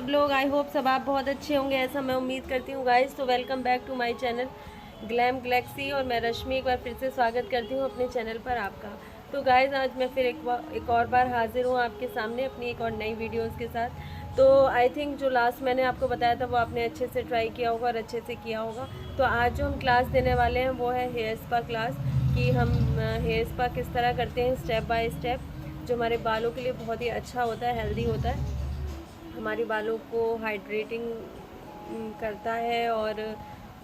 सब लोग। I hope सब आप बहुत अच्छे होंगे, ऐसा मैं उम्मीद करती हूँ गाइस। तो welcome back to my channel Glam Galaxy और मैं रश्मि एक बार फिर से स्वागत करती हूँ अपने चैनल पर आपका। तो गाइस आज मैं फिर एक और बार हाजिर हूँ आपके सामने अपनी एक और नई वीडियोस के साथ। तो आई थिंक जो लास्ट मैंने आपको बताया था वो आपने अच्छे से ट्राई किया होगा और अच्छे से किया होगा। तो आज जो हम क्लास देने वाले हैं वो है हेयर स्पा क्लास, कि हम हेयर स्पा किस तरह करते हैं स्टेप बाय स्टेप, जो हमारे बालों के लिए बहुत ही अच्छा होता है, हेल्दी होता है, हमारे बालों को हाइड्रेटिंग करता है और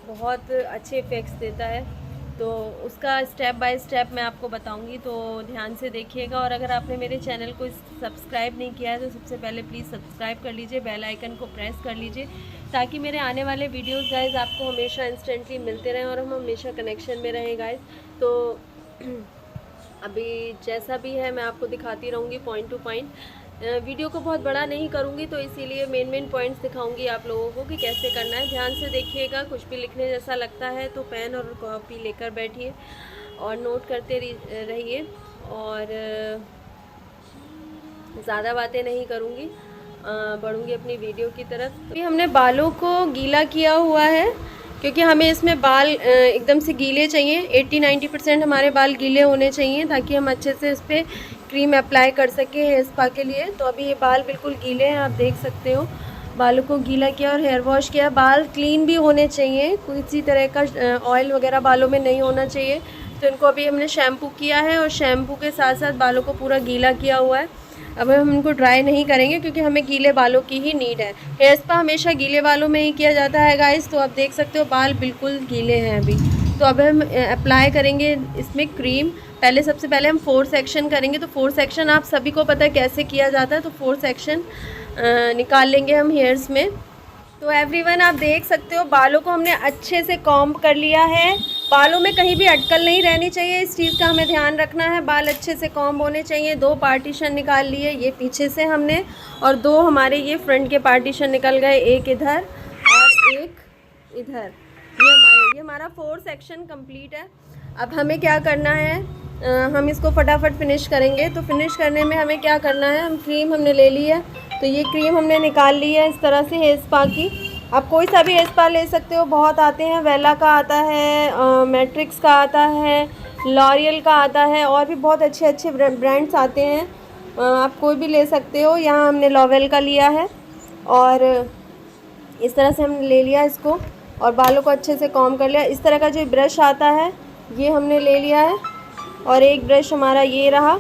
बहुत अच्छे इफ़ेक्ट्स देता है। तो उसका स्टेप बाय स्टेप मैं आपको बताऊंगी, तो ध्यान से देखिएगा। और अगर आपने मेरे चैनल को सब्सक्राइब नहीं किया है तो सबसे पहले प्लीज़ सब्सक्राइब कर लीजिए, बेल आइकन को प्रेस कर लीजिए, ताकि मेरे आने वाले वीडियोस गाइस आपको हमेशा इंस्टेंटली मिलते रहें और हम हमेशा कनेक्शन में रहें गाइस। तो अभी जैसा भी है मैं आपको दिखाती रहूँगी पॉइंट टू पॉइंट। वीडियो को बहुत बड़ा नहीं करूँगी, तो इसीलिए मेन पॉइंट्स दिखाऊंगी आप लोगों को कि कैसे करना है। ध्यान से देखिएगा, कुछ भी लिखने जैसा लगता है तो पेन और कॉपी लेकर बैठिए और नोट करते रहिए। और ज़्यादा बातें नहीं करूँगी, बढ़ूँगी अपनी वीडियो की तरफ। अभी हमने बालों को गीला किया हुआ है, क्योंकि हमें इसमें बाल एकदम से गीले चाहिए। 80-90% हमारे बाल गीले होने चाहिए ताकि हम अच्छे से इस पर क्रीम अप्लाई कर सकें हेयर स्पा के लिए। तो अभी ये बाल बिल्कुल गीले हैं, आप देख सकते हो। बालों को गीला किया और हेयर वॉश किया। बाल क्लीन भी होने चाहिए, किसी तरह का ऑयल वगैरह बालों में नहीं होना चाहिए। तो इनको अभी हमने शैम्पू किया है और शैम्पू के साथ साथ बालों को पूरा गीला किया हुआ है। अब हम इनको ड्राई नहीं करेंगे क्योंकि हमें गीले बालों की ही नीड है। हेयर स्पा हमेशा गीले बालों में ही किया जाता है गाइस। तो आप देख सकते हो बाल बिल्कुल गीले हैं अभी। तो अब हम अप्लाई करेंगे इसमें क्रीम। पहले सबसे पहले हम 4 सेक्शन करेंगे। तो 4 सेक्शन आप सभी को पता है कैसे किया जाता है। तो 4 सेक्शन निकाल लेंगे हम हेयर्स में। तो एवरीवन आप देख सकते हो बालों को हमने अच्छे से कॉम्ब कर लिया है। बालों में कहीं भी अटकल नहीं रहनी चाहिए, इस चीज़ का हमें ध्यान रखना है। बाल अच्छे से कॉम्ब होने चाहिए। 2 पार्टीशन निकाल लिए, ये पीछे से हमने, और 2 हमारे ये फ्रंट के पार्टीशन निकल गए, एक इधर और एक इधर। ये हमारा 4 सेक्शन कंप्लीट है। अब हमें क्या करना है, हम इसको फटाफट फिनिश करेंगे। तो फिनिश करने में हमें क्या करना है, हम क्रीम हमने ले ली है। तो ये क्रीम हमने निकाल ली है इस तरह से हेयर स्पा की। आप कोई सा भी हेयर स्पा ले सकते हो, बहुत आते हैं। वेला का आता है, मैट्रिक्स का आता है, लॉरियल का आता है, और भी बहुत अच्छे अच्छे ब्रांड्स आते हैं। आप कोई भी ले सकते हो। यहाँ हमने लॉवेल का लिया है और इस तरह से हमने ले लिया इसको और बालों को अच्छे से कॉम्ब कर लिया। इस तरह का जो ब्रश आता है ये हमने ले लिया है, और एक ब्रश हमारा ये रहा,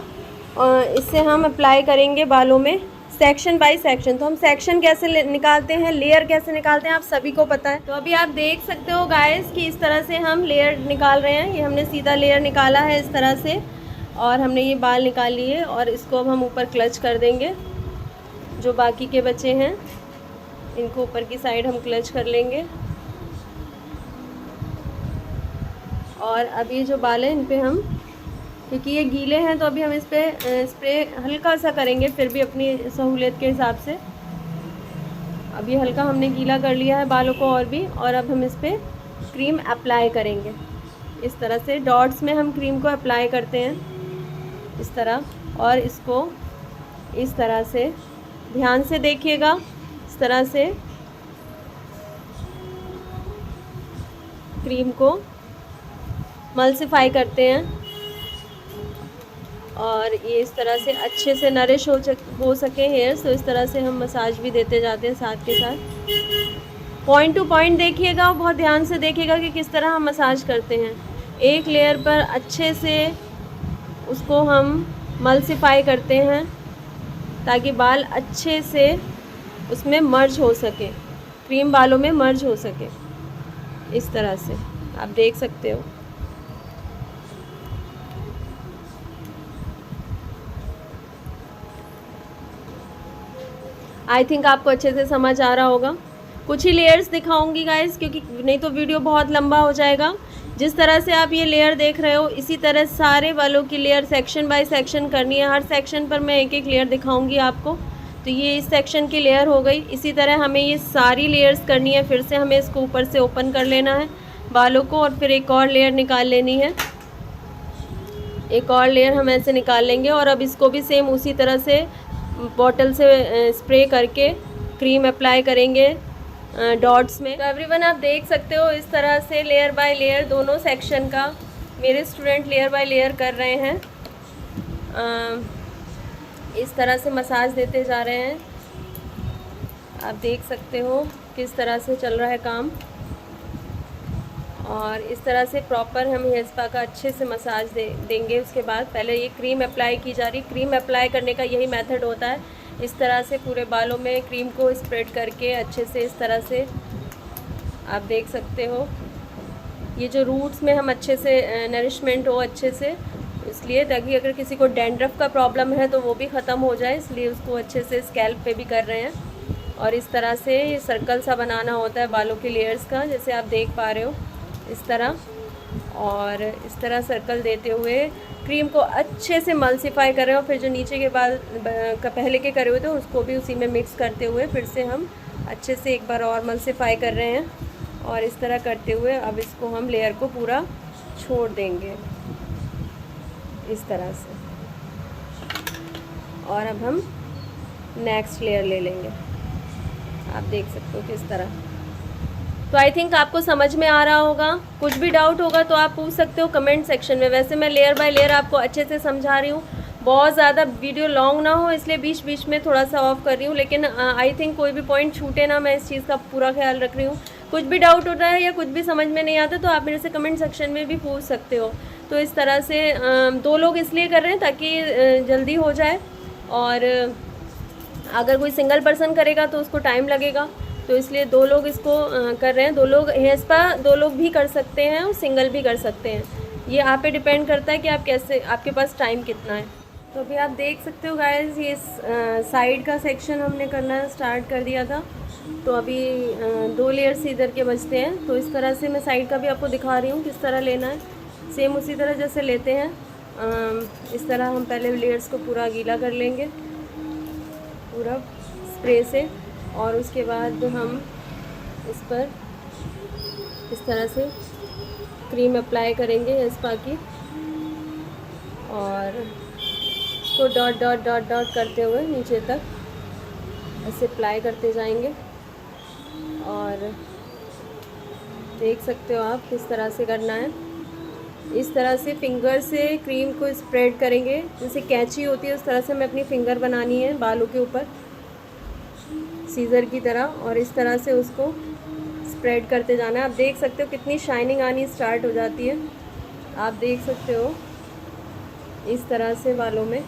और इससे हम अप्लाई करेंगे बालों में सेक्शन बाय सेक्शन। तो हम सेक्शन कैसे निकालते हैं, लेयर कैसे निकालते हैं, आप सभी को पता है। तो अभी आप देख सकते हो गाइस कि इस तरह से हम लेयर निकाल रहे हैं। ये हमने सीधा लेयर निकाला है इस तरह से, और हमने ये बाल निकाल लिए, और इसको अब हम ऊपर क्लच कर देंगे। जो बाकी के बचे हैं इनको ऊपर की साइड हम क्लच कर लेंगे। और अब ये जो बाल हैं इन पे हम, क्योंकि ये गीले हैं तो अभी हम इस पर स्प्रे हल्का सा करेंगे, फिर भी अपनी सहूलियत के हिसाब से। अब ये हल्का हमने गीला कर लिया है बालों को और भी, और अब हम इस पर क्रीम अप्लाई करेंगे। इस तरह से डॉट्स में हम क्रीम को अप्लाई करते हैं इस तरह, और इसको इस तरह से ध्यान से देखिएगा, इस तरह से क्रीम को मल्सिफाई करते हैं। और ये इस तरह से अच्छे से नरिश हो सके हेयर्स, तो इस तरह से हम मसाज भी देते जाते हैं साथ के साथ। पॉइंट टू पॉइंट देखिएगा और बहुत ध्यान से देखिएगा कि किस तरह हम मसाज करते हैं। एक लेयर पर अच्छे से उसको हम मल्सिफाई करते हैं ताकि बाल अच्छे से उसमें मर्ज हो सके, क्रीम बालों में मर्ज हो सके। इस तरह से आप देख सकते हो। आई थिंक आपको अच्छे से समझ आ रहा होगा। कुछ ही लेयर्स दिखाऊंगी गाइस, क्योंकि नहीं तो वीडियो बहुत लंबा हो जाएगा। जिस तरह से आप ये लेयर देख रहे हो, इसी तरह सारे बालों की लेयर सेक्शन बाय सेक्शन करनी है। हर सेक्शन पर मैं एक एक लेयर दिखाऊंगी आपको। तो ये इस सेक्शन की लेयर हो गई। इसी तरह हमें ये सारी लेयर्स करनी है। फिर से हमें इसको ऊपर से ओपन कर लेना है बालों को, और फिर एक और लेयर निकाल लेनी है। एक और लेयर हम ऐसे निकाल लेंगे, और अब इसको भी सेम उसी तरह से बॉटल से स्प्रे करके क्रीम अप्लाई करेंगे डॉट्स में। तो एवरीवन आप देख सकते हो इस तरह से लेयर बाय लेयर दोनों सेक्शन का मेरे स्टूडेंट लेयर बाय लेयर कर रहे हैं। इस तरह से मसाज देते जा रहे हैं। आप देख सकते हो किस तरह से चल रहा है काम। और इस तरह से प्रॉपर हम हेयर स्पा का अच्छे से मसाज देंगे। उसके बाद पहले ये क्रीम अप्लाई की जा रही। क्रीम अप्लाई करने का यही मेथड होता है। इस तरह से पूरे बालों में क्रीम को स्प्रेड करके अच्छे से इस तरह से आप देख सकते हो। ये जो रूट्स में हम अच्छे से नरिशमेंट हो अच्छे से, इसलिए ताकि अगर किसी को डैंड्रफ का प्रॉब्लम है तो वो भी ख़त्म हो जाए, इसलिए उसको अच्छे से स्कैल्प पे भी कर रहे हैं। और इस तरह से ये सर्कल सा बनाना होता है बालों के लेयर्स का, जैसे आप देख पा रहे हो इस तरह। और इस तरह सर्कल देते हुए क्रीम को अच्छे से मल्सीफाई कर रहे हैं। और फिर जो नीचे के बाद पहले के करे हुए थे उसको भी उसी में मिक्स करते हुए फिर से हम अच्छे से एक बार और मल्सीफाई कर रहे हैं। और इस तरह करते हुए अब इसको हम लेयर को पूरा छोड़ देंगे इस तरह से। और अब हम नेक्स्ट लेयर ले लेंगे। आप देख सकते हो किस तरह। तो आई थिंक आपको समझ में आ रहा होगा। कुछ भी डाउट होगा तो आप पूछ सकते हो कमेंट सेक्शन में। वैसे मैं लेयर बाय लेयर आपको अच्छे से समझा रही हूँ, बहुत ज़्यादा वीडियो लॉन्ग ना हो इसलिए बीच बीच में थोड़ा सा ऑफ कर रही हूँ, लेकिन आई थिंक कोई भी पॉइंट छूटे ना, मैं इस चीज़ का पूरा ख्याल रख रही हूँ। कुछ भी डाउट हो रहा है या कुछ भी समझ में नहीं आता तो आप मेरे से कमेंट सेक्शन में भी पूछ सकते हो। तो इस तरह से 2 लोग इसलिए कर रहे हैं ताकि जल्दी हो जाए, और अगर कोई सिंगल पर्सन करेगा तो उसको टाइम लगेगा, तो इसलिए 2 लोग इसको कर रहे हैं। 2 लोग हेयर स्पा 2 लोग भी कर सकते हैं और सिंगल भी कर सकते हैं। ये आप पे डिपेंड करता है कि आप कैसे, आपके पास टाइम कितना है। तो अभी आप देख सकते हो गाइस, ये साइड का सेक्शन हमने करना स्टार्ट कर दिया था। तो अभी 2 लेयर्स इधर के बचते हैं। तो इस तरह से मैं साइड का भी आपको दिखा रही हूँ किस तरह लेना है। सेम उसी तरह जैसे लेते हैं इस तरह हम पहले लेयर्स को पूरा गीला कर लेंगे पूरा स्प्रे से। और उसके बाद हम इस पर इस तरह से क्रीम अप्लाई करेंगे हेयर स्पा की, और इसको डॉट डॉट डॉट डॉट करते हुए नीचे तक ऐसे अप्लाई करते जाएंगे। और देख सकते हो आप किस तरह से करना है। इस तरह से फिंगर से क्रीम को स्प्रेड करेंगे, जैसे कैंची होती है उस तरह से हमें अपनी फिंगर बनानी है बालों के ऊपर सीज़र की तरह, और इस तरह से उसको स्प्रेड करते जाना है। आप देख सकते हो कितनी शाइनिंग आनी स्टार्ट हो जाती है। आप देख सकते हो इस तरह से बालों में इस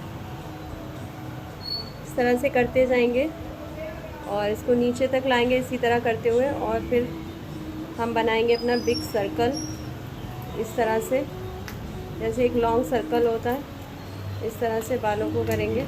तरह से करते जाएंगे और इसको नीचे तक लाएंगे इसी तरह करते हुए। और फिर हम बनाएंगे अपना बिग सर्कल इस तरह से, जैसे एक लॉन्ग सर्कल होता है, इस तरह से बालों को करेंगे।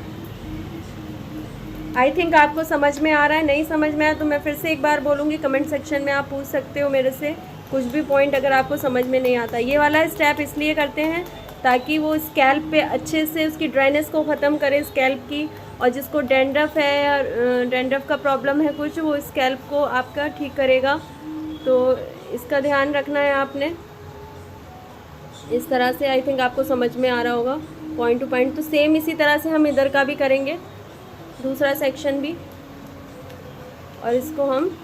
आई थिंक आपको समझ में आ रहा है। नहीं समझ में आया तो मैं फिर से एक बार बोलूँगी, कमेंट सेक्शन में आप पूछ सकते हो मेरे से कुछ भी पॉइंट अगर आपको समझ में नहीं आता। ये वाला स्टेप इसलिए करते हैं ताकि वो स्कैल्प पे अच्छे से उसकी ड्राइनेस को ख़त्म करे स्कैल्प की, और जिसको डैंड्रफ है या डैंड्रफ का प्रॉब्लम है कुछ, वो स्कैल्प को आपका ठीक करेगा। तो इसका ध्यान रखना है आपने। इस तरह से आई थिंक आपको समझ में आ रहा होगा पॉइंट टू पॉइंट। तो सेम इसी तरह से हम इधर का भी करेंगे, दूसरा सेक्शन भी। और इसको हम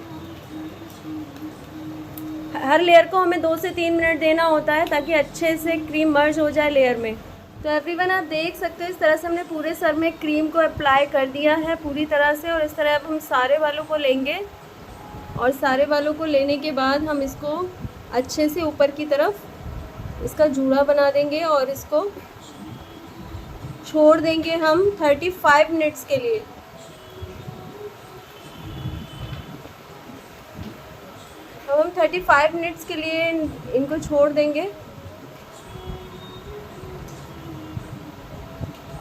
हर लेयर को हमें 2 से 3 मिनट देना होता है ताकि अच्छे से क्रीम मर्ज हो जाए लेयर में। तो एवरीवन आप देख सकते हो इस तरह से हमने पूरे सर में क्रीम को अप्लाई कर दिया है पूरी तरह से। और इस तरह अब हम सारे बालों को लेंगे, और सारे बालों को लेने के बाद हम इसको अच्छे से ऊपर की तरफ इसका जूड़ा बना देंगे और इसको छोड़ देंगे हम 35 मिनट्स के लिए। अब हम 35 मिनट्स के लिए इनको छोड़ देंगे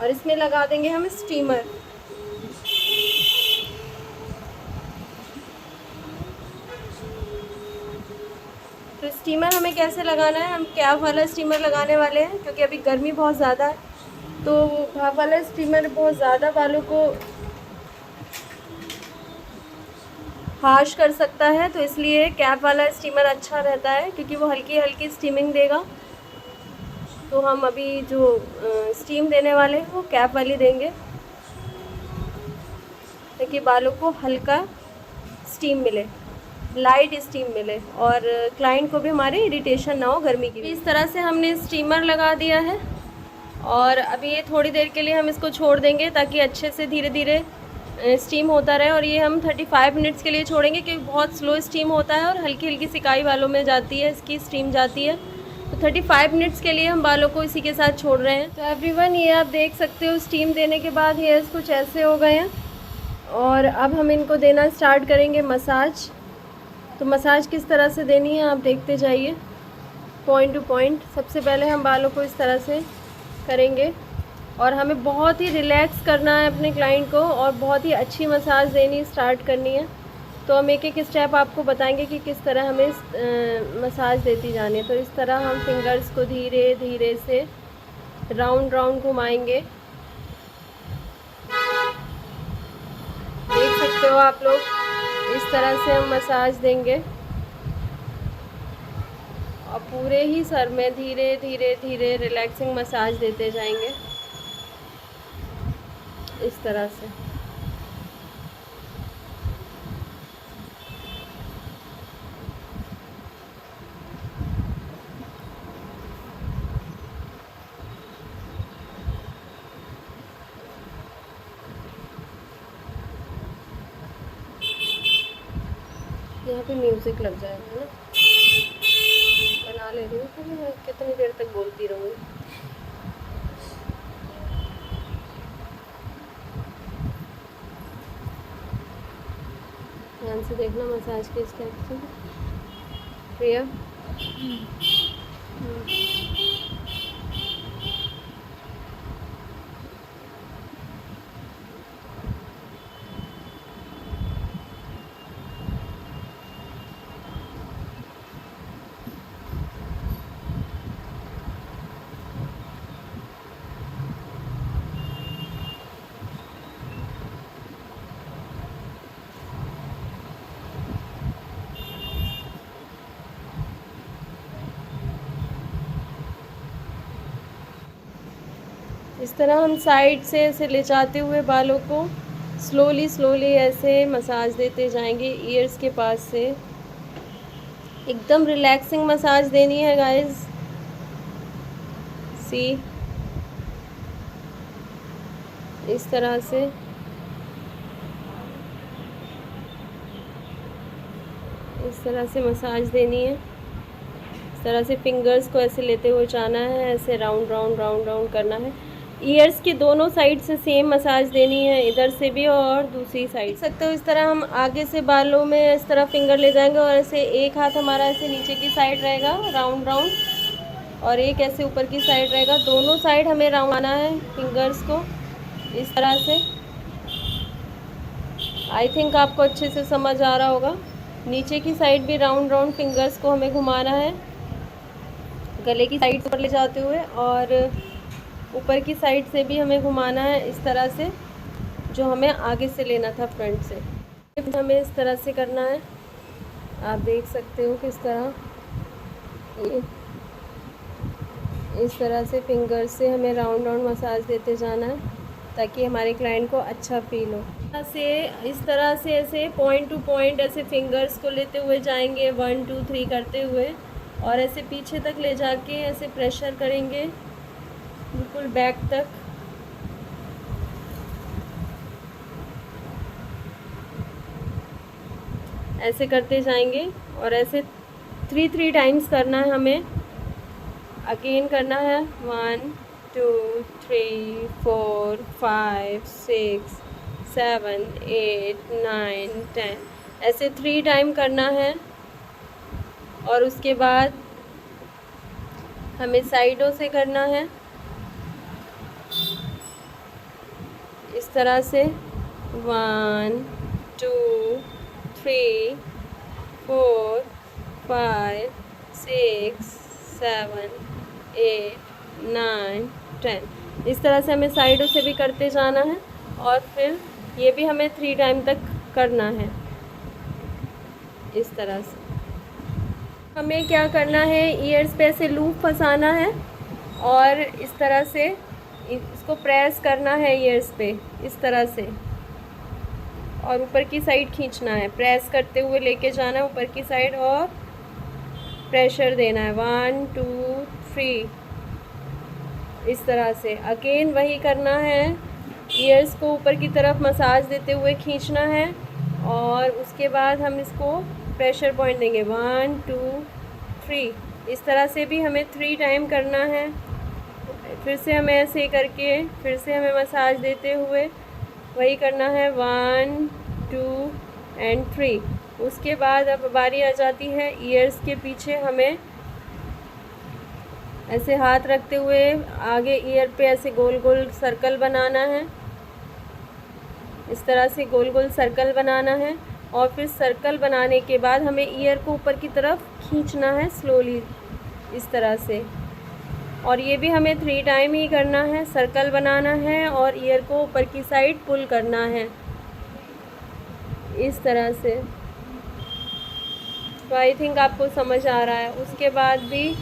और इसमें लगा देंगे हम स्टीमर। तो स्टीमर हमें कैसे लगाना है, हम कैप वाला स्टीमर लगाने वाले हैं क्योंकि अभी गर्मी बहुत ज़्यादा है। तो भाप वाला स्टीमर बहुत ज़्यादा बालों को हार्श कर सकता है, तो इसलिए कैप वाला स्टीमर अच्छा रहता है क्योंकि वो हल्की हल्की स्टीमिंग देगा। तो हम अभी जो स्टीम देने वाले हैं वो कैप वाली देंगे ताकि बालों को हल्का स्टीम मिले, लाइट स्टीम मिले और क्लाइंट को भी हमारे इरिटेशन ना हो गर्मी की। इस तरह से हमने स्टीमर लगा दिया है और अभी ये थोड़ी देर के लिए हम इसको छोड़ देंगे ताकि अच्छे से धीरे धीरे स्टीम होता रहे। और ये हम 35 मिनट्स के लिए छोड़ेंगे क्योंकि बहुत स्लो स्टीम होता है और हल्की हल्की सिकाई बालों में जाती है, इसकी स्टीम जाती है। तो 35 मिनट्स के लिए हम बालों को इसी के साथ छोड़ रहे हैं। तो एवरीवन, ये आप देख सकते हो स्टीम देने के बाद हेयर्स कुछ ऐसे हो गए हैं और अब हम इनको देना स्टार्ट करेंगे मसाज। तो मसाज किस तरह से देनी है आप देखते जाइए, पॉइंट टू पॉइंट। सबसे पहले हम बालों को इस तरह से करेंगे और हमें बहुत ही रिलैक्स करना है अपने क्लाइंट को और बहुत ही अच्छी मसाज देनी स्टार्ट करनी है। तो हम एक एक स्टेप आपको बताएंगे कि किस तरह हमें मसाज देती जानी है। तो इस तरह हम फिंगर्स को धीरे धीरे से राउंड राउंड घुमाएंगे, देख सकते हो आप लोग। इस तरह से हम मसाज देंगे और पूरे ही सर में धीरे धीरे धीरे रिलैक्सिंग मसाज देते जाएंगे इस तरह से। यहाँ पे म्यूज़िक लग जाएगा ना, बना ले रही हूँ तो मैं कितनी देर तक बोलती रहूँगी। ध्यान से देखना मसाज के स्टेप से। प्रिया, इस तरह हम साइड से ऐसे ले जाते हुए बालों को स्लोली स्लोली ऐसे मसाज देते जाएंगे ईयर्स के पास से। एकदम रिलैक्सिंग मसाज देनी है गाइस। सी, इस तरह से मसाज देनी है। इस तरह से फिंगर्स को ऐसे लेते हुए जाना है, ऐसे राउंड राउंड राउंड राउंड करना है। ईयर्स की दोनों साइड से सेम मसाज देनी है, इधर से भी और दूसरी साइड। सकते हो इस तरह हम आगे से बालों में इस तरह फिंगर ले जाएंगे और ऐसे एक हाथ हमारा ऐसे नीचे की साइड रहेगा राउंड राउंड और एक ऐसे ऊपर की साइड रहेगा। दोनों साइड हमें राउंड आना है फिंगर्स को इस तरह से। आई थिंक आपको अच्छे से समझ आ रहा होगा। नीचे की साइड भी राउंड राउंड फिंगर्स को हमें घुमाना है, गले की साइड पर ले जाते हुए, और ऊपर की साइड से भी हमें घुमाना है इस तरह से, जो हमें आगे से लेना था फ्रंट से। हमें इस तरह से करना है, आप देख सकते हो किस तरह। इस तरह से फिंगर से हमें राउंड राउंड मसाज देते जाना है ताकि हमारे क्लाइंट को अच्छा फील हो। इस तरह से ऐसे पॉइंट टू पॉइंट ऐसे फिंगर्स को लेते हुए जाएंगे 1 2 3 करते हुए और ऐसे पीछे तक ले जाके ऐसे प्रेशर करेंगे बिल्कुल बैक तक। ऐसे करते जाएंगे और ऐसे 3 टाइम्स करना है हमें। अगेन करना है 1 2 3 4 5 6 7 8 9 10 ऐसे 3 टाइम करना है। और उसके बाद हमें साइडों से करना है इस तरह से 1 2 3 4 5 6 7 8 9 10 इस तरह से हमें साइडों से भी करते जाना है। और फिर ये भी हमें 3 टाइम तक करना है इस तरह से। हमें क्या करना है, ईयर्स पे ऐसे लूप फंसाना है और इस तरह से इसको प्रेस करना है ईयर्स पे इस तरह से। और ऊपर की साइड खींचना है, प्रेस करते हुए लेके जाना है ऊपर की साइड और प्रेशर देना है 1 2 3 इस तरह से। अगेन वही करना है, ईयर्स को ऊपर की तरफ मसाज देते हुए खींचना है और उसके बाद हम इसको प्रेशर पॉइंट देंगे 1 2 3। इस तरह से भी हमें 3 टाइम करना है। फिर से हमें ऐसे करके फिर से हमें मसाज देते हुए वही करना है 1 2 एंड 3। उसके बाद अब बारी आ जाती है ईयर्स के पीछे, हमें ऐसे हाथ रखते हुए आगे ईयर पे ऐसे गोल गोल सर्कल बनाना है। इस तरह से गोल गोल सर्कल बनाना है और फिर सर्कल बनाने के बाद हमें ईयर को ऊपर की तरफ खींचना है स्लोली इस तरह से। और ये भी हमें 3 टाइम ही करना है, सर्कल बनाना है और ईयर को ऊपर की साइड पुल करना है इस तरह से। तो आई थिंक आपको समझ आ रहा है। उसके बाद भी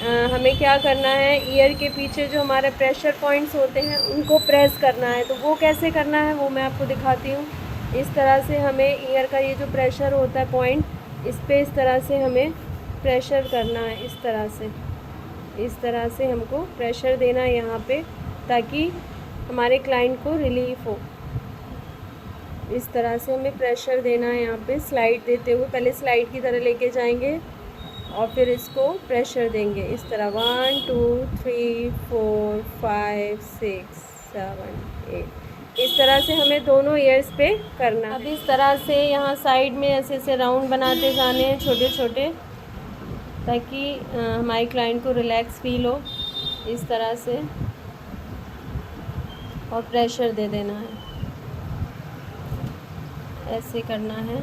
हमें क्या करना है, ईयर के पीछे जो हमारे प्रेशर पॉइंट्स होते हैं उनको प्रेस करना है। तो वो कैसे करना है वो मैं आपको दिखाती हूँ। इस तरह से हमें ईयर का ये जो प्रेशर होता है पॉइंट, इस पे इस तरह से हमें प्रेशर करना है इस तरह से हमको प्रेशर देना है यहाँ पे, ताकि हमारे क्लाइंट को रिलीफ हो। इस तरह से हमें प्रेशर देना है यहाँ पे, स्लाइड देते हुए, पहले स्लाइड की तरह लेके जाएंगे और फिर इसको प्रेशर देंगे इस तरह 1 2 3 4 5 6 7 8। इस तरह से हमें दोनों ईयर्स पे करना। अब इस तरह से यहाँ साइड में ऐसे ऐसे राउंड बनाते जाने हैं छोटे छोटे, ताकि हमारे क्लाइंट को रिलैक्स फील हो इस तरह से। और प्रेशर दे देना है, ऐसे करना है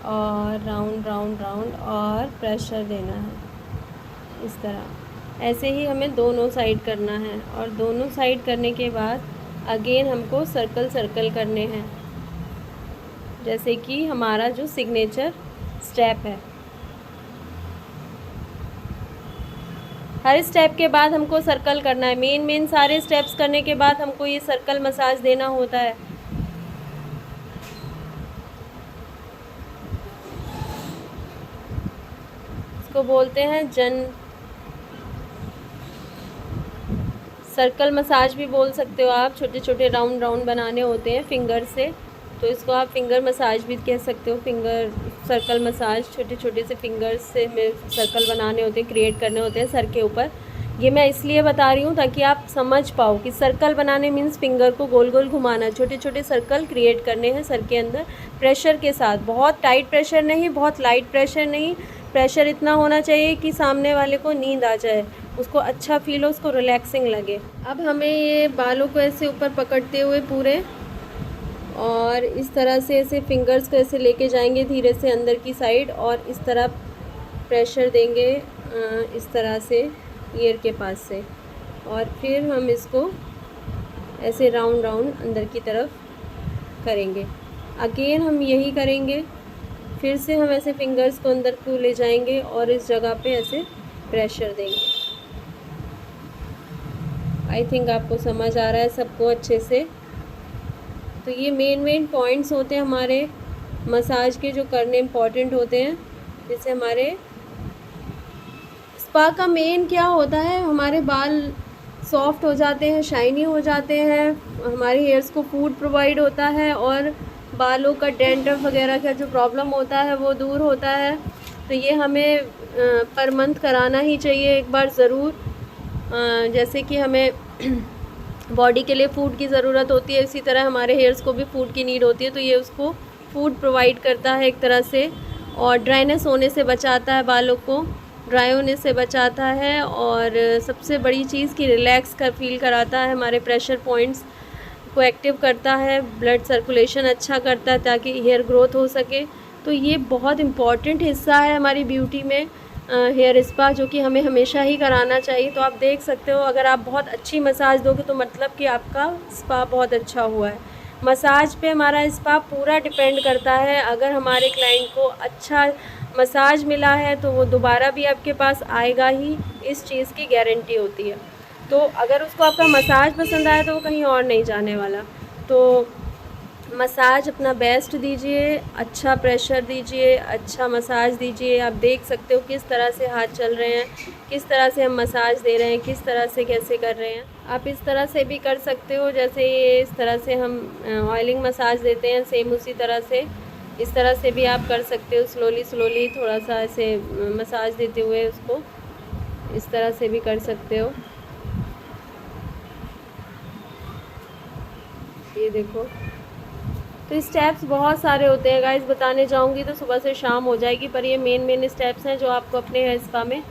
और राउंड राउंड राउंड और प्रेशर देना है इस तरह। ऐसे ही हमें दोनों साइड करना है और दोनों साइड करने के बाद अगेन हमको सर्कल सर्कल करने हैं, जैसे कि हमारा जो सिग्नेचर स्टेप है। हर स्टेप के बाद हमको सर्कल करना है। मेन सारे स्टेप्स करने के बाद हमको ये सर्कल मसाज देना होता है। इसको बोलते हैं सर्कल मसाज भी बोल सकते हो आप। छोटे छोटे राउंड राउंड बनाने होते हैं फिंगर से, तो इसको आप फिंगर मसाज भी कह सकते हो। फिंगर सर्कल मसाज, छोटे छोटे से फिंगर्स से हमें सर्कल बनाने होते हैं, क्रिएट करने होते हैं सर के ऊपर। ये मैं इसलिए बता रही हूँ ताकि आप समझ पाओ कि सर्कल बनाने मीन्स फिंगर को गोल गोल घुमाना, छोटे छोटे सर्कल क्रिएट करने हैं सर के अंदर प्रेशर के साथ। बहुत टाइट प्रेशर नहीं, बहुत लाइट प्रेशर नहीं, प्रेशर इतना होना चाहिए कि सामने वाले को नींद आ जाए, उसको अच्छा फील हो, उसको रिलैक्सिंग लगे। अब हमें ये बालों को ऐसे ऊपर पकड़ते हुए पूरे और इस तरह से ऐसे फिंगर्स को ऐसे लेके जाएंगे धीरे से अंदर की साइड और इस तरह प्रेशर देंगे इस तरह से ईयर के पास से। और फिर हम इसको ऐसे राउंड राउंड अंदर की तरफ करेंगे। अगेन हम यही करेंगे, फिर से हम ऐसे फिंगर्स को अंदर को ले जाएंगे और इस जगह पे ऐसे प्रेशर देंगे। आई थिंक आपको समझ आ रहा है सबको अच्छे से। तो ये मेन पॉइंट्स होते हैं हमारे मसाज के जो करने इम्पॉर्टेंट होते हैं। जैसे हमारे स्पा का मेन क्या होता है, हमारे बाल सॉफ्ट हो जाते हैं, शाइनी हो जाते हैं, हमारे हेयर्स को फूड प्रोवाइड होता है और बालों का डैंड्रफ वगैरह का जो प्रॉब्लम होता है वो दूर होता है। तो ये हमें पर मंथ कराना ही चाहिए एक बार ज़रूर। जैसे कि हमें बॉडी के लिए फूड की ज़रूरत होती है, इसी तरह हमारे हेयर्स को भी फूड की नीड होती है। तो ये उसको फूड प्रोवाइड करता है एक तरह से, और ड्राइनेस होने से बचाता है, बालों को ड्राई होने से बचाता है। और सबसे बड़ी चीज़ कि रिलैक्स कर फील कराता है, हमारे प्रेशर पॉइंट्स को एक्टिव करता है, ब्लड सर्कुलेशन अच्छा करता है ताकि हेयर ग्रोथ हो सके। तो ये बहुत इम्पॉर्टेंट हिस्सा है हमारी ब्यूटी में हेयर स्पा, जो कि हमें हमेशा ही कराना चाहिए। तो आप देख सकते हो, अगर आप बहुत अच्छी मसाज दोगे तो मतलब कि आपका स्पा बहुत अच्छा हुआ है। मसाज पे हमारा स्पा पूरा डिपेंड करता है। अगर हमारे क्लाइंट को अच्छा मसाज मिला है तो वो दोबारा भी आपके पास आएगा ही, इस चीज़ की गारंटी होती है। तो अगर उसको आपका मसाज पसंद आया तो वो कहीं और नहीं जाने वाला। तो मसाज अपना बेस्ट दीजिए, अच्छा प्रेशर दीजिए, अच्छा मसाज दीजिए। आप देख सकते हो किस तरह से हाथ चल रहे हैं, किस तरह से हम मसाज दे रहे हैं, किस तरह से कैसे कर रहे हैं। आप इस तरह से भी कर सकते हो, जैसे ये इस तरह से हम ऑयलिंग मसाज देते हैं, सेम उसी तरह से इस तरह से भी आप कर सकते हो। स्लोली स्लोली थोड़ा सा ऐसे मसाज देते हुए उसको इस तरह से भी कर सकते हो। ये देखो, तो स्टेप्स बहुत सारे होते हैं गाइस, बताने जाऊंगी तो सुबह से शाम हो जाएगी, पर ये मेन स्टेप्स हैं जो आपको अपने हेयर स्पा में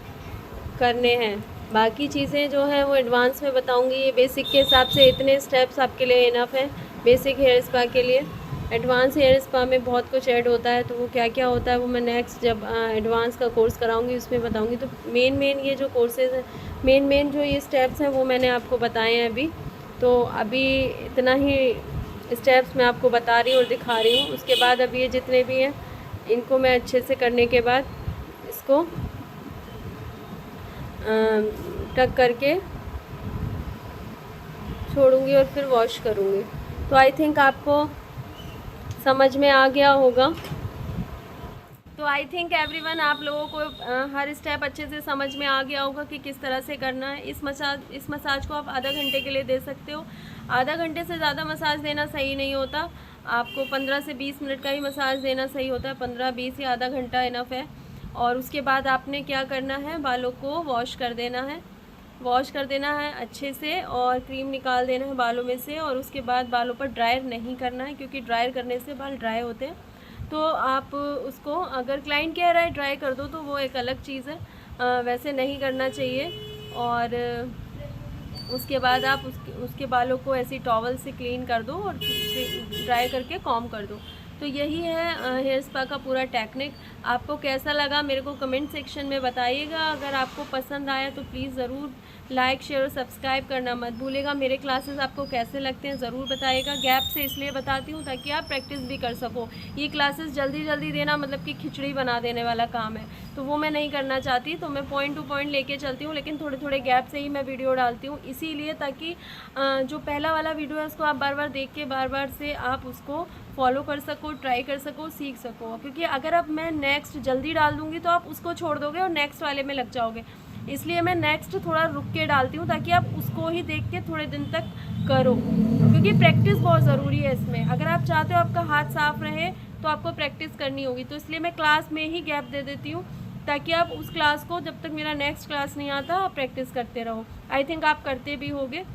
करने हैं। बाकी चीज़ें जो हैं वो एडवांस में बताऊंगी। ये बेसिक के हिसाब से इतने स्टेप्स आपके लिए इनफ हैं बेसिक हेयर स्पा के लिए। एडवांस हेयर स्पा में बहुत कुछ ऐड होता है, तो वो क्या क्या होता है वो मैं नेक्स्ट जब एडवांस का कोर्स कराऊंगी उसमें बताऊंगी। तो मेन ये जो कोर्सेज हैं, मेन जो ये स्टेप्स हैं वो मैंने आपको बताए हैं अभी। तो अभी इतना ही स्टेप्स मैं आपको बता रही हूँ और दिखा रही हूँ। उसके बाद अब ये जितने भी हैं इनको मैं अच्छे से करने के बाद इसको टक करके छोड़ूंगी और फिर वॉश करूँगी। तो आई थिंक आपको समझ में आ गया होगा। तो आई थिंक एवरीवन, आप लोगों को हर स्टेप अच्छे से समझ में आ गया होगा कि किस तरह से करना है। इस मसाज को आप आधा घंटे के लिए दे सकते हो। आधा घंटे से ज़्यादा मसाज देना सही नहीं होता, आपको 15 से 20 मिनट का ही मसाज देना सही होता है। 15-20 या आधा घंटा इनफ है। और उसके बाद आपने क्या करना है, बालों को वॉश कर देना है। वॉश कर देना है अच्छे से और क्रीम निकाल देना है बालों में से। और उसके बाद बालों पर ड्रायर नहीं करना है, क्योंकि ड्रायर करने से बाल ड्राई होते हैं। तो आप उसको, अगर क्लाइंट कह रहा है ड्राई कर दो तो वो एक अलग चीज़ है, वैसे नहीं करना चाहिए। और उसके बाद आप उसके बालों को ऐसी टॉवल से क्लीन कर दो और ड्राई करके कॉम्ब कर दो। तो यही है हेयर स्पा का पूरा टेक्निक। आपको कैसा लगा मेरे को कमेंट सेक्शन में बताइएगा। अगर आपको पसंद आया तो प्लीज़ ज़रूर लाइक शेयर और सब्सक्राइब करना मत भूलिएगा। मेरे क्लासेस आपको कैसे लगते हैं ज़रूर बताइएगा। गैप से इसलिए बताती हूँ ताकि आप प्रैक्टिस भी कर सको। ये क्लासेस जल्दी देना मतलब कि खिचड़ी बना देने वाला काम है, तो वो मैं नहीं करना चाहती। तो मैं पॉइंट टू पॉइंट लेके चलती हूँ, लेकिन थोड़े गैप से ही मैं वीडियो डालती हूँ, इसीलिए ताकि जो पहला वाला वीडियो है उसको आप बार देख के बार से आप उसको फॉलो कर सको, ट्राई कर सको, सीख सको। क्योंकि अगर अब मैं नेक्स्ट जल्दी डाल दूँगी तो आप उसको छोड़ दोगे और नेक्स्ट वाले में लग जाओगे। इसलिए मैं नेक्स्ट थोड़ा रुक के डालती हूँ ताकि आप उसको ही देख के थोड़े दिन तक करो, क्योंकि प्रैक्टिस बहुत ज़रूरी है इसमें। अगर आप चाहते हो आपका हाथ साफ रहे तो आपको प्रैक्टिस करनी होगी। तो इसलिए मैं क्लास में ही गैप दे देती हूँ ताकि आप उस क्लास को, जब तक मेरा नेक्स्ट क्लास नहीं आता, आप प्रैक्टिस करते रहो। आई थिंक आप करते भी होगे।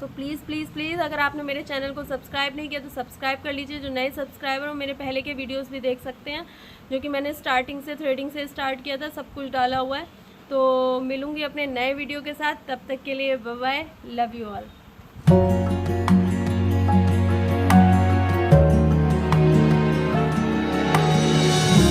तो प्लीज़ अगर आपने मेरे चैनल को सब्सक्राइब नहीं किया तो सब्सक्राइब कर लीजिए। जो नए सब्सक्राइबर हो मेरे पहले के वीडियोस भी देख सकते हैं, जो कि मैंने स्टार्टिंग से थ्रेडिंग से स्टार्ट किया था, सब कुछ डाला हुआ है। तो मिलूँगी अपने नए वीडियो के साथ, तब तक के लिए bye bye, love you all.